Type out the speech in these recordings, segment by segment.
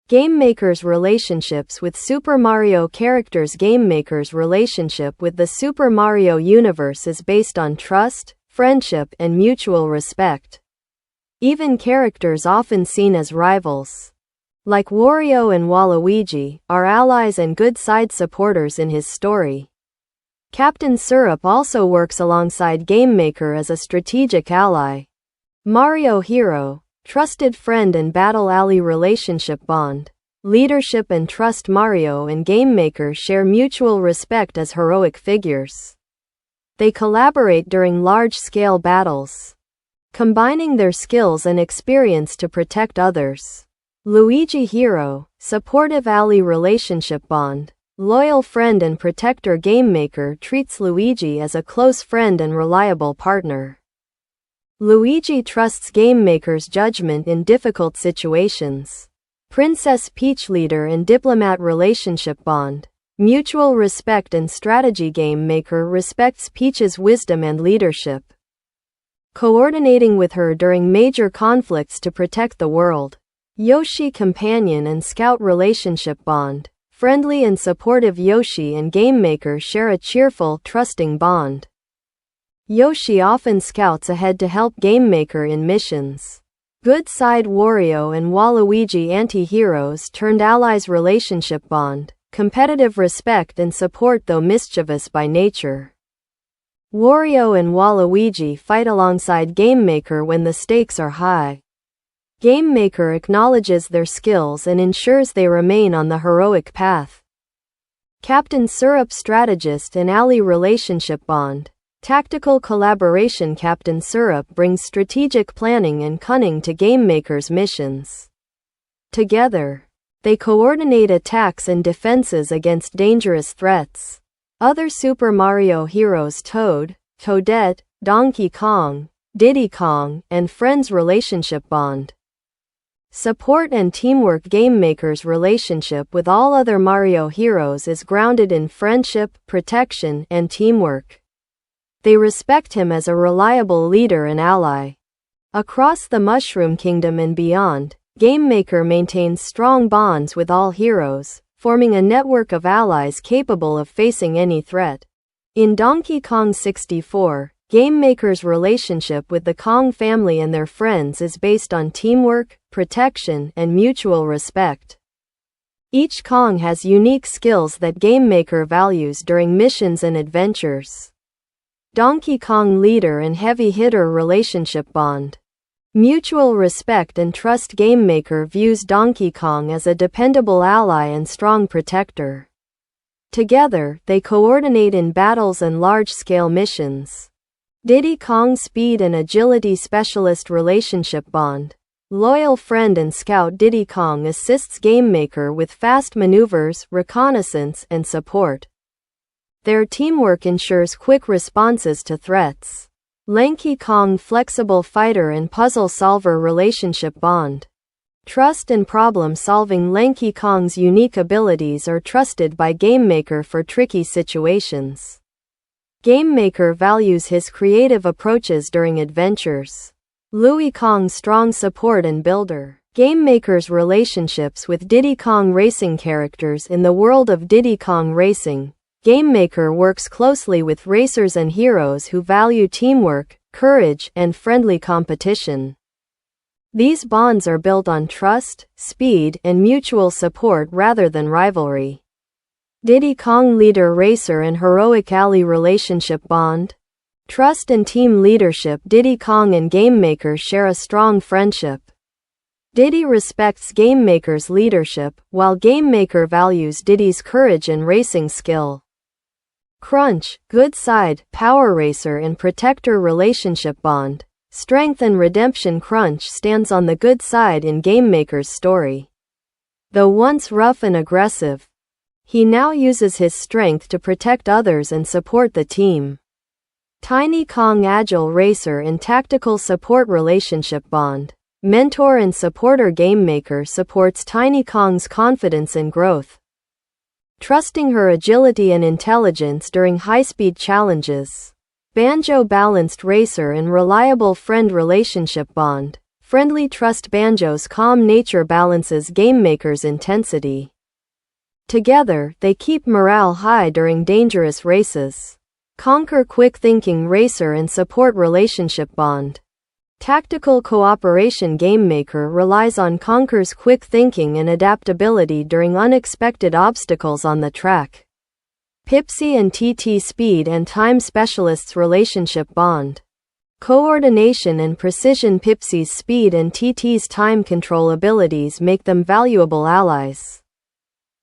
Game Maker's relationships with Super Mario characters. Game Maker's relationship with the Super Mario universe is based on trust, friendship, and mutual respect. Even characters often seen as rivals, like Wario and Waluigi, are allies and good side supporters in his story. Captain Syrup also works alongside Game Maker as a strategic ally. Mario Hero, trusted friend and battle ally relationship bond. Leadership and trust. Mario and Game Maker share mutual respect as heroic figures. They collaborate during large-scale battles, combining their skills and experience to protect others. Luigi Hero, supportive ally relationship bond. Loyal friend and protector. Game Maker treats Luigi as a close friend and reliable partner. Luigi trusts Game Maker's judgment in difficult situations. Princess Peach leader and diplomat relationship bond. Mutual respect and strategy. Game Maker respects Peach's wisdom and leadership, coordinating with her during major conflicts to protect the world. Yoshi companion and scout relationship bond. Friendly and supportive. Yoshi and Game Maker share a cheerful, trusting bond. Yoshi often scouts ahead to help Game Maker in missions. Good side. Wario and Waluigi anti-heroes turned allies relationship bond. Competitive respect and support though mischievous by nature. Wario and Waluigi fight alongside Game Maker when the stakes are high. Game Maker acknowledges their skills and ensures they remain on the heroic path. Captain Syrup strategist and ally relationship bond. Tactical collaboration. Captain Syrup brings strategic planning and cunning to Game Maker's missions. Together, they coordinate attacks and defenses against dangerous threats. Other Super Mario heroes. Toad, Toadette, Donkey Kong, Diddy Kong, and friends relationship bond. Support and teamwork. Game Maker's relationship with all other Mario heroes is grounded in friendship, protection, and teamwork. They respect him as a reliable leader and ally. Across the Mushroom Kingdom and beyond, Game Maker maintains strong bonds with all heroes, forming a network of allies capable of facing any threat. In Donkey Kong 64, Game Maker's relationship with the Kong family and their friends is based on teamwork, protection, and mutual respect. Each Kong has unique skills that Game Maker values during missions and adventures. Donkey Kong leader and heavy hitter relationship bond. Mutual respect and trust. Game Maker views Donkey Kong as a dependable ally and strong protector. Together, they coordinate in battles and large-scale missions. Diddy Kong speed and agility specialist relationship bond. Loyal friend and scout. Diddy Kong assists Game Maker with fast maneuvers, reconnaissance, and support. Their teamwork ensures quick responses to threats. Lanky Kong flexible fighter and puzzle solver relationship bond. Trust and problem solving. Lanky Kong's unique abilities are trusted by Game Maker for tricky situations. Game Maker values his creative approaches during adventures. Louie Kong strong support and builder. Game Maker's relationships with Diddy Kong racing characters. In the world of Diddy Kong Racing, Game Maker works closely with racers and heroes who value teamwork, courage, and friendly competition. These bonds are built on trust, speed, and mutual support rather than rivalry. Diddy Kong leader racer and heroic ally relationship bond. Trust and team leadership. Diddy Kong and Game Maker share a strong friendship. Diddy respects Game Maker's leadership, while Game Maker values Diddy's courage and racing skill. Crunch, good side, power racer and protector relationship bond. Strength and redemption. Crunch stands on the good side in Game Maker's story. Though once rough and aggressive, he now uses his strength to protect others and support the team. Tiny Kong agile racer and tactical support relationship bond. Mentor and supporter. Game Maker supports Tiny Kong's confidence and growth, trusting her agility and intelligence during high-speed challenges. Banjo balanced racer and reliable friend relationship bond. Friendly Trust Banjo's calm nature balances GameMaker's intensity. Together, they keep morale high during dangerous races. Conquer Quick Thinking Racer and Support Relationship Bond. Tactical Cooperation GameMaker relies on Conquer's quick thinking and adaptability during unexpected obstacles on the track. Pipsy and TT Speed and Time Specialists Relationship Bond. Coordination and precision. Pipsy's speed and TT's time control abilities make them valuable allies.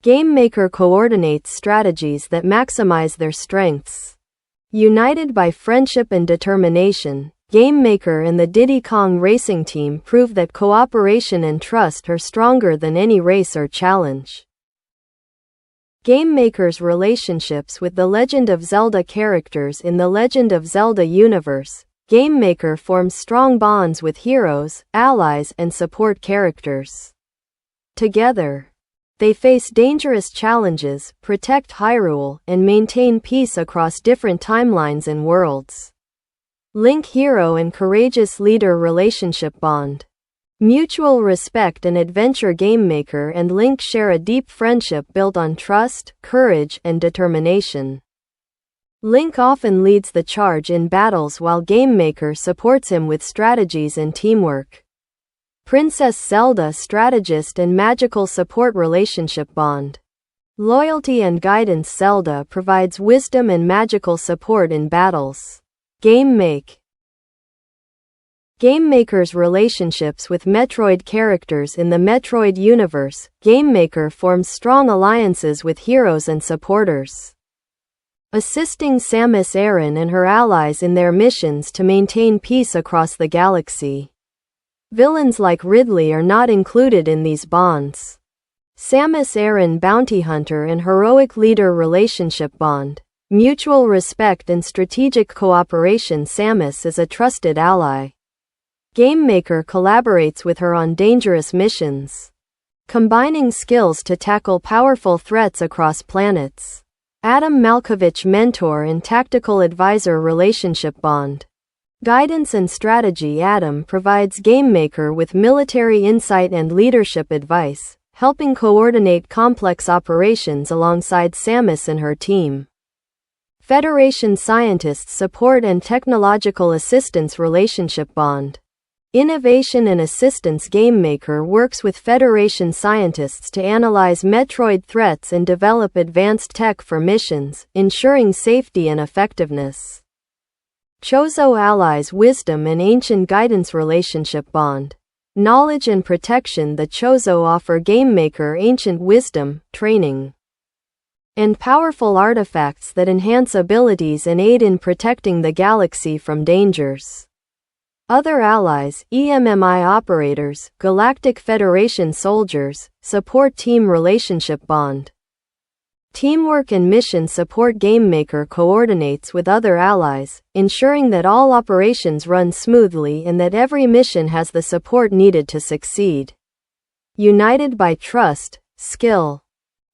GameMaker coordinates strategies that maximize their strengths. United by friendship and determination, GameMaker and the Diddy Kong Racing Team prove that cooperation and trust are stronger than any race or challenge. GameMaker's relationships with the Legend of Zelda characters. In the Legend of Zelda universe, GameMaker forms strong bonds with heroes, allies, and support characters. Together, they face dangerous challenges, protect Hyrule, and maintain peace across different timelines and worlds. Link Hero and Courageous Leader Relationship Bond. Mutual respect and adventure. GameMaker and Link share a deep friendship built on trust, courage, and determination. Link often leads the charge in battles while GameMaker supports him with strategies and teamwork. Princess Zelda Strategist and Magical Support Relationship Bond. Loyalty and guidance. Zelda provides wisdom and magical support in battles. GameMaker's relationships with Metroid characters. In the Metroid universe, GameMaker forms strong alliances with heroes and supporters, assisting Samus Aran and her allies in their missions to maintain peace across the galaxy. Villains like Ridley are not included in these bonds. Samus Aran Bounty Hunter and Heroic Leader Relationship Bond. Mutual respect and strategic cooperation. Samus is a trusted ally. GameMaker collaborates with her on dangerous missions, combining skills to tackle powerful threats across planets. Adam Malkovich Mentor and Tactical Advisor Relationship Bond. Guidance and strategy. Adam provides GameMaker with military insight and leadership advice, helping coordinate complex operations alongside Samus and her team. Federation Scientists Support and Technological Assistance Relationship Bond. Innovation and assistance. GameMaker works with Federation scientists to analyze Metroid threats and develop advanced tech for missions, ensuring safety and effectiveness. Chozo Allies Wisdom and Ancient Guidance Relationship Bond. Knowledge and protection. The Chozo offer GameMaker ancient wisdom, training, and powerful artifacts that enhance abilities and aid in protecting the galaxy from dangers. Other allies, EMMI operators, Galactic Federation soldiers, support team relationship bond. Teamwork and mission support. GameMaker coordinates with other allies, ensuring that all operations run smoothly and that every mission has the support needed to succeed. United by trust, skill,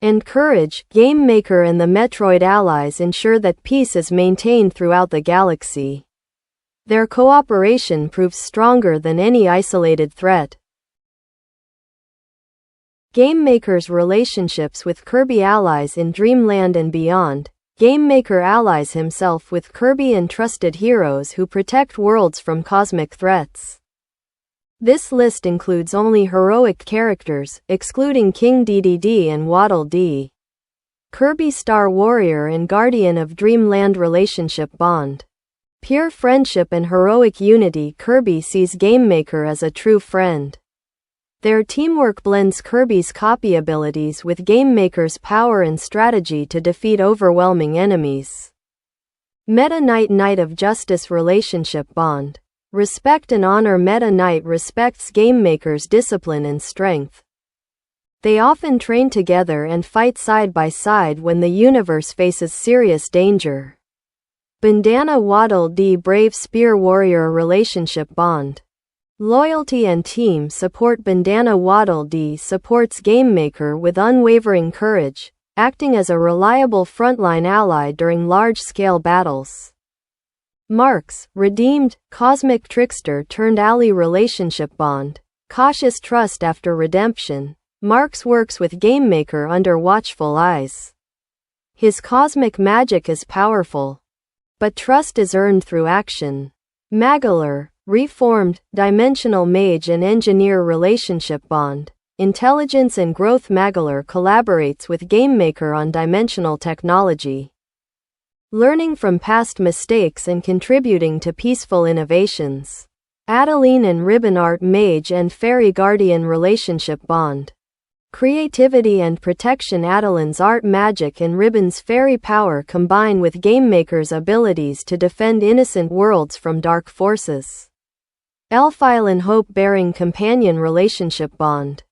and courage, GameMaker and the Metroid allies ensure that peace is maintained throughout the galaxy. Their cooperation proves stronger than any isolated threat. GameMaker's relationships with Kirby allies in Dreamland and beyond. GameMaker allies himself with Kirby and trusted heroes who protect worlds from cosmic threats. This list includes only heroic characters, excluding King Dedede and Waddle Dee. Kirby Star Warrior and Guardian of Dreamland relationship bond. Pure friendship and heroic unity. Kirby sees GameMaker as a true friend. Their teamwork blends Kirby's copy abilities with GameMaker's power and strategy to defeat overwhelming enemies. Meta Knight of Justice relationship bond. Respect and honor. Meta Knight respects GameMaker's discipline and strength. They often train together and fight side by side when the universe faces serious danger. Bandana Waddle Dee Brave Spear Warrior relationship bond. Loyalty and team support. Bandana Waddle Dee supports GameMaker with unwavering courage, acting as a reliable frontline ally during large-scale battles. Marks, redeemed, cosmic trickster turned ally relationship bond. Cautious trust after redemption. Marks works with GameMaker under watchful eyes. His cosmic magic is powerful, but trust is earned through action. Magalar, reformed, dimensional mage and engineer relationship bond. Intelligence and growth. Magalar collaborates with GameMaker on dimensional technology, learning from past mistakes and contributing to peaceful innovations. Adeline and Ribbon art mage and fairy guardian relationship bond. Creativity and protection. Adeline's art magic and Ribbon's fairy power combine with GameMaker's abilities to defend innocent worlds from dark forces. Elfile and hope-bearing companion relationship bond.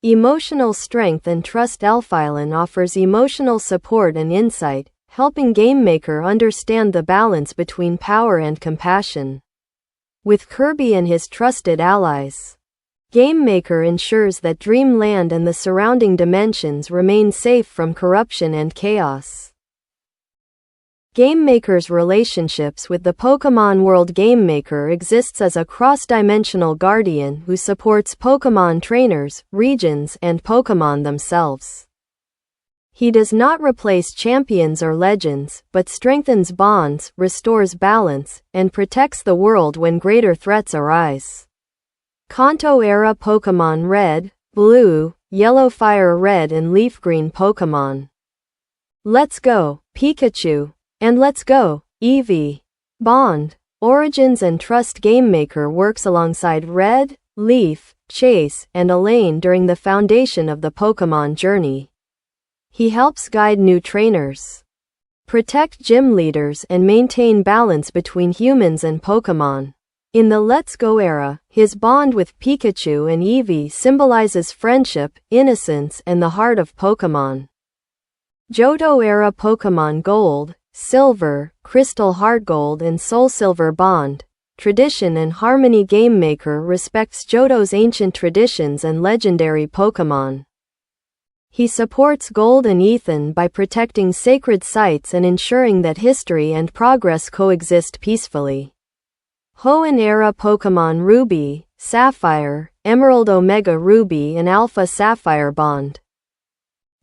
Emotional strength and trust. Elfile offers emotional support and insight, helping GameMaker understand the balance between power and compassion. With Kirby and his trusted allies, GameMaker ensures that Dreamland and the surrounding dimensions remain safe from corruption and chaos. GameMaker's relationships with the Pokémon world. GameMaker exists as a cross-dimensional guardian who supports Pokémon trainers, regions, and Pokémon themselves. He does not replace champions or legends, but strengthens bonds, restores balance, and protects the world when greater threats arise. Kanto-era Pokémon Red, Blue, Yellow. Fire Red and Leaf Green Pokémon. Let's Go, Pikachu, and Let's Go, Eevee. Bond, Origins and Trust. GameMaker works alongside Red, Leaf, Chase, and Elaine during the foundation of the Pokémon journey. He helps guide new trainers, protect gym leaders, and maintain balance between humans and Pokémon. In the Let's Go era, his bond with Pikachu and Eevee symbolizes friendship, innocence, and the heart of Pokémon. Johto era Pokémon Gold, Silver, Crystal Heart Gold and Soul Silver bond. Tradition and harmony. GameMaker respects Johto's ancient traditions and legendary Pokémon. He supports Gold and Ethan by protecting sacred sites and ensuring that history and progress coexist peacefully. Hoenn era Pokémon Ruby, Sapphire, Emerald. Omega Ruby and Alpha Sapphire bond.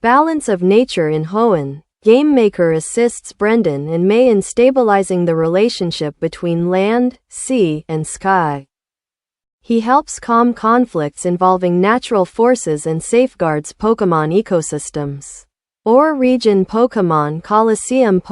Balance of nature. In Hoenn, GameMaker assists Brendan and May in stabilizing the relationship between land, sea, and sky. He helps calm conflicts involving natural forces and safeguards Pokémon ecosystems. Or region Pokémon Coliseum.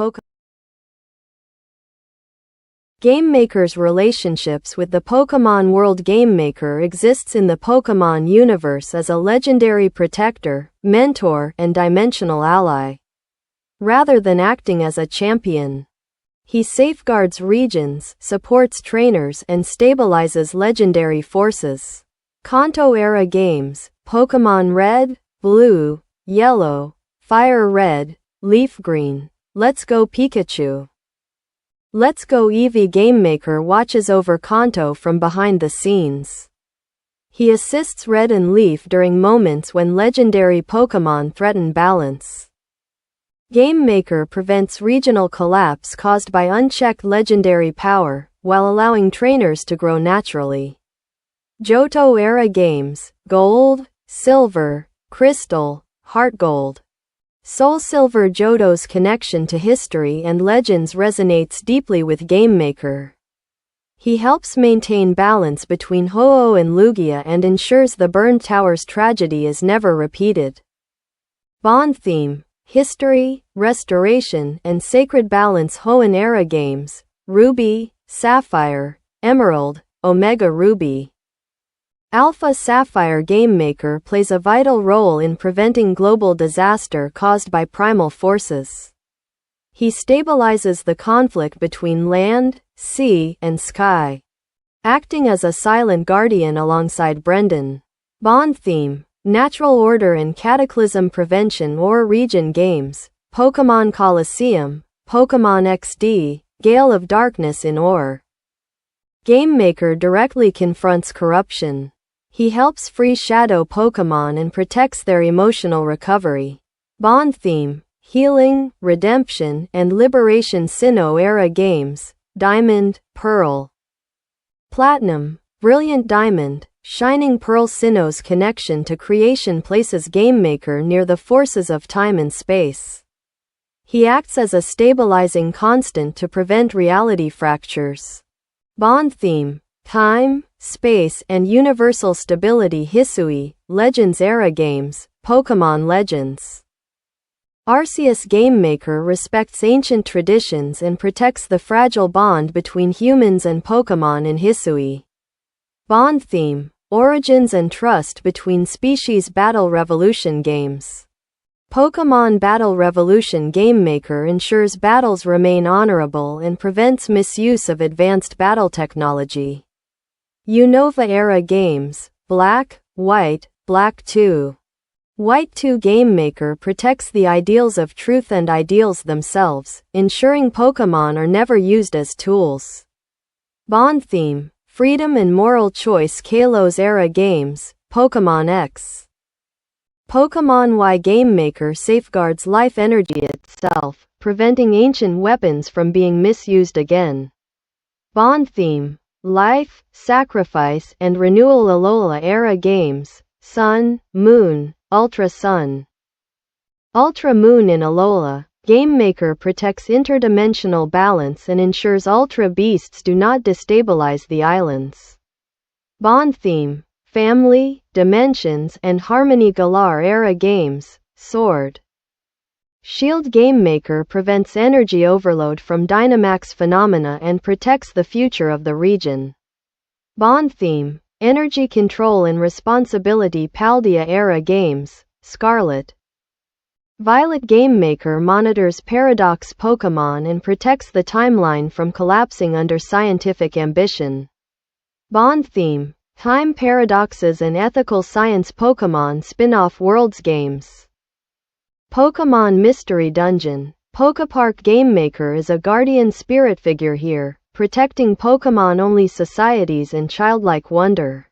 GameMaker's relationships with the Pokémon world. GameMaker exists in the Pokémon universe as a legendary protector, mentor, and dimensional ally. Rather than acting as a champion, he safeguards regions, supports trainers, and stabilizes legendary forces. Kanto-era games, Pokémon Red, Blue, Yellow, Fire Red, Leaf Green, Let's Go Pikachu, Let's Go Eevee. GameMaker watches over Kanto from behind the scenes. He assists Red and Leaf during moments when legendary Pokémon threaten balance. GameMaker prevents regional collapse caused by unchecked legendary power, while allowing trainers to grow naturally. Johto-era games, Gold, Silver, Crystal, Heart Gold, Soul Silver. Johto's connection to history and legends resonates deeply with GameMaker. He helps maintain balance between Ho-Oh and Lugia and ensures the Burned Tower's tragedy is never repeated. Bond theme, history, restoration, and sacred balance. Hoenn era games, Ruby, Sapphire, Emerald, Omega Ruby, Alpha Sapphire. GameMaker plays a vital role in preventing global disaster caused by primal forces. He stabilizes the conflict between land, sea, and sky, acting as a silent guardian alongside Brendan. Bond theme, natural order and cataclysm prevention. Or region games, Pokémon Coliseum, Pokémon XD, Gale of Darkness. In Or, GameMaker directly confronts corruption. He helps free shadow Pokémon and protects their emotional recovery. Bond theme, healing, redemption, and liberation. Sinnoh era games, diamond, pearl. Platinum, brilliant diamond, shining pearl. Sinnoh's connection to creation places GameMaker near the forces of time and space. He acts as a stabilizing constant to prevent reality fractures. Bond theme, time, space, and universal stability. Hisui, Legends era games, Pokémon Legends. Arceus GameMaker respects ancient traditions and protects the fragile bond between humans and Pokémon in Hisui. Bond theme, origins and trust between species. Battle Revolution games. Pokémon Battle Revolution GameMaker ensures battles remain honorable and prevents misuse of advanced battle technology. Unova era games, Black, White, Black 2. White 2 GameMaker protects the ideals of truth and ideals themselves, ensuring Pokémon are never used as tools. Bond theme, freedom and moral choice. Kalos era games, Pokémon X. Pokémon Y GameMaker safeguards life energy itself, preventing ancient weapons from being misused again. Bond theme, life, sacrifice, and renewal. Alola era games, Sun, Moon, Ultra Sun. Ultra Moon. In Alola, GameMaker protects interdimensional balance and ensures Ultra Beasts do not destabilize the islands. Bond theme, family, dimensions, and harmony. Galar era games, Sword. Shield GameMaker prevents energy overload from Dynamax phenomena and protects the future of the region. Bond theme, energy control and responsibility. Paldea era games, Scarlet. Violet GameMaker monitors paradox Pokémon and protects the timeline from collapsing under scientific ambition. Bond theme, time paradoxes and ethical science. Pokémon spin-off worlds games. Pokémon Mystery Dungeon. Poképark GameMaker is a guardian spirit figure here, protecting Pokémon-only societies and childlike wonder.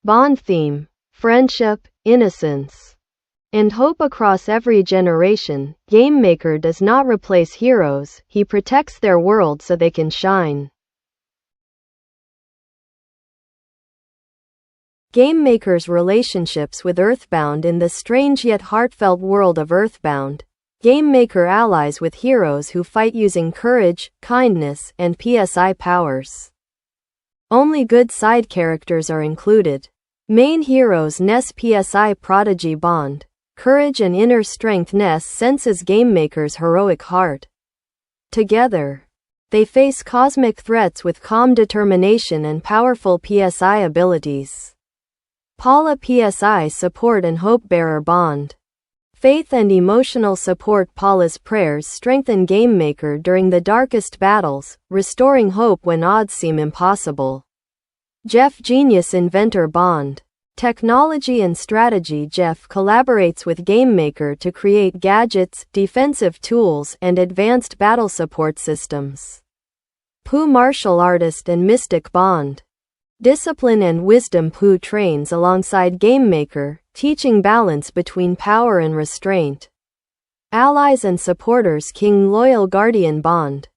Bond theme, friendship, innocence, and hope across every generation. GameMaker does not replace heroes, he protects their world so they can shine. GameMaker's relationships with Earthbound. In the strange yet heartfelt world of Earthbound, GameMaker allies with heroes who fight using courage, kindness, and PSI powers. Only good side characters are included. Main heroes Ness PSI Prodigy Bond, courage and inner strength. Ness senses GameMaker's heroic heart. Together, they face cosmic threats with calm determination and powerful PSI abilities. Paula PSI Support and Hope-Bearer Bond. Faith and emotional support. Paula's prayers strengthen GameMaker during the darkest battles, restoring hope when odds seem impossible. Jeff Genius Inventor Bond. Technology and strategy. Jeff collaborates with GameMaker to create gadgets, defensive tools, and advanced battle support systems. Pooh Martial Artist and Mystic Bond. Discipline and wisdom. Pooh trains alongside GameMaker, teaching balance between power and restraint. Allies and supporters. King Loyal Guardian Bond.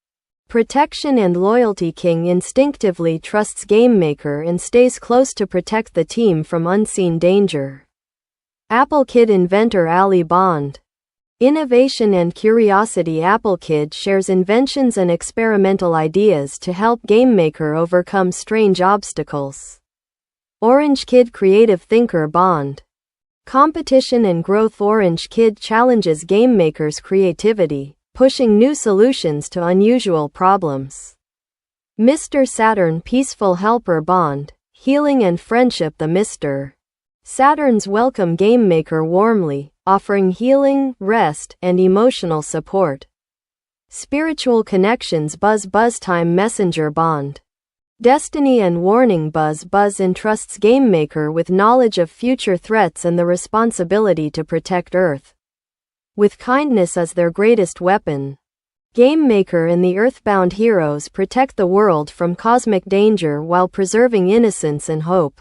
Protection and loyalty. King instinctively trusts GameMaker and stays close to protect the team from unseen danger. Apple Kid Inventor Ally Bond. Innovation and curiosity. Apple Kid shares inventions and experimental ideas to help GameMaker overcome strange obstacles. Orange Kid Creative Thinker Bond. Competition and growth. Orange Kid challenges GameMaker's creativity, pushing new solutions to unusual problems. Mr. Saturn Peaceful Helper Bond. Healing and friendship. The Mr. Saturns welcome GameMaker warmly, offering healing, rest, and emotional support. Spiritual connections. Buzz Time Messenger Bond. Destiny and warning. Buzz entrusts GameMaker with knowledge of future threats and the responsibility to protect Earth. With kindness as their greatest weapon, GameMaker and the Earthbound heroes protect the world from cosmic danger while preserving innocence and hope.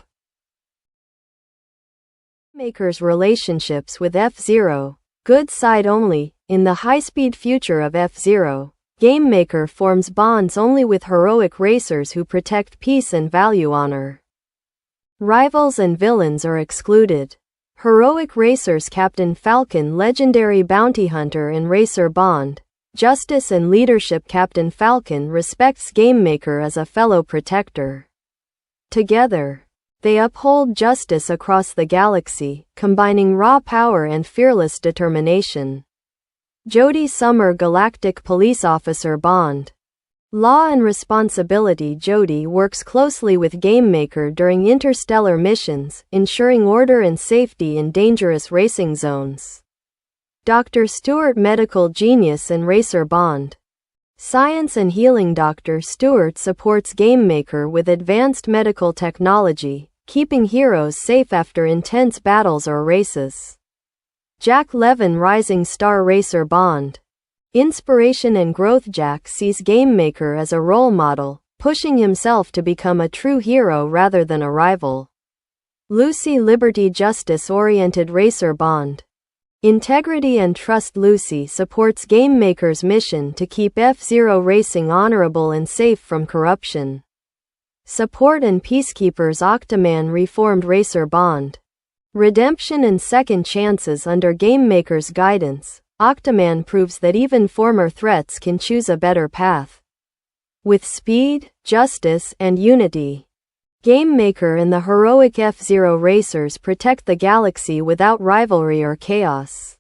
GameMaker's relationships with F-Zero. Good side only. In the high-speed future of F-Zero, Game Maker forms bonds only with heroic racers who protect peace and value honor. Rivals and villains are excluded. Heroic racers Captain Falcon, legendary bounty hunter and racer bond. Justice and leadership Captain Falcon respects Game Maker as a fellow protector. Together, they uphold justice across the galaxy, combining raw power and fearless determination. Jodie Summer, galactic police officer bond. Law and responsibility. Jodie works closely with Game Maker during interstellar missions, ensuring order and safety in dangerous racing zones. Dr. Stewart, medical genius and racer bond. Science and healing. Dr. Stewart supports Game Maker with advanced medical technology, keeping heroes safe after intense battles or races. Jack Levin, rising star racer bond. Inspiration and growth. Jack sees Game Maker as a role model, pushing himself to become a true hero rather than a rival. Lucy, liberty justice-oriented racer bond. Integrity and trust. Lucy supports Game Maker's mission to keep F-Zero Racing honorable and safe from corruption. Support and peacekeepers. Octoman, reformed racer bond. Redemption and second chances. Under Game Maker's guidance, Octoman proves that even former threats can choose a better path. With speed, justice, and unity, Game Maker and the heroic F-Zero racers protect the galaxy without rivalry or chaos.